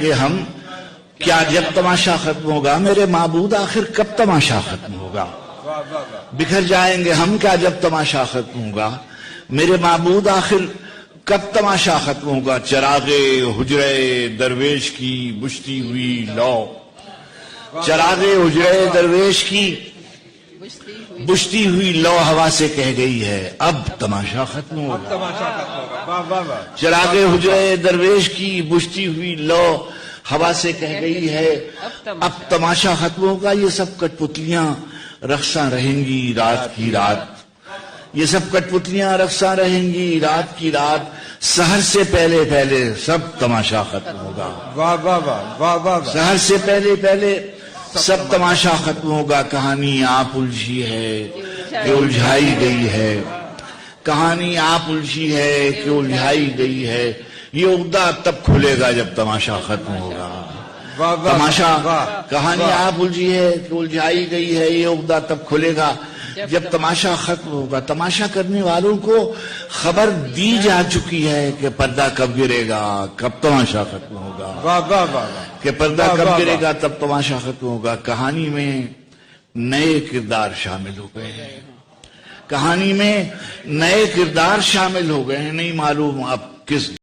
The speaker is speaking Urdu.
جائیں گے ہم کیا جب تماشا ختم ہوگا؟ میرے معبود آخر کب تماشا ختم ہوگا؟ بکھر جائیں گے ہم کیا جب تماشا ختم ہوگا؟ میرے معبود آخر کب تماشا ختم ہوگا؟ چراغ حجرے درویش کی بجھتی ہوئی لو، چراغ حجرے درویش کی بجھتی ہوئی لو ہوا سے کہہ گئی ہے اب تماشا ختم ہوگا۔ چراغ حجرے درویش کی بجھتی ہوئی لو ہوا سے کہہ گئی ہے اب تماشا ختم ہوگا۔ یہ سب کٹ پتلیاں رقصاں رہیں گی رات کی رات، یہ سب کٹ پتلیاں رقصاں رہیں گی رات کی رات، سحر سے پہلے پہلے سب تماشا ختم ہوگا۔ سحر سے پہلے پہلے سب تماشا ختم ہوگا۔ کہانی آپ الجھی ہے کہ الجھائی گئی ہے، کہانی آپ الجھی ہے کہ الجھائی گئی ہے، یہ عقدہ تب کھلے گا جب تماشا ختم ہوگا۔ تماشا کہانی آپ الجھی ہے کہ الجھائی گئی ہے، یہ عقدہ تب کھلے گا جب تماشا ختم ہوگا۔ تماشا کرنے والوں کو خبر دی جا چکی ہے کہ پردہ کب گرے گا، کب تماشا ختم ہوگا، کہ پردہ کب گرے گا تب تماشا ختم ہوگا۔ کہانی میں نئے کردار شامل ہو گئے ہیں، کہانی میں نئے کردار شامل ہو گئے ہیں، نہیں معلوم اب کس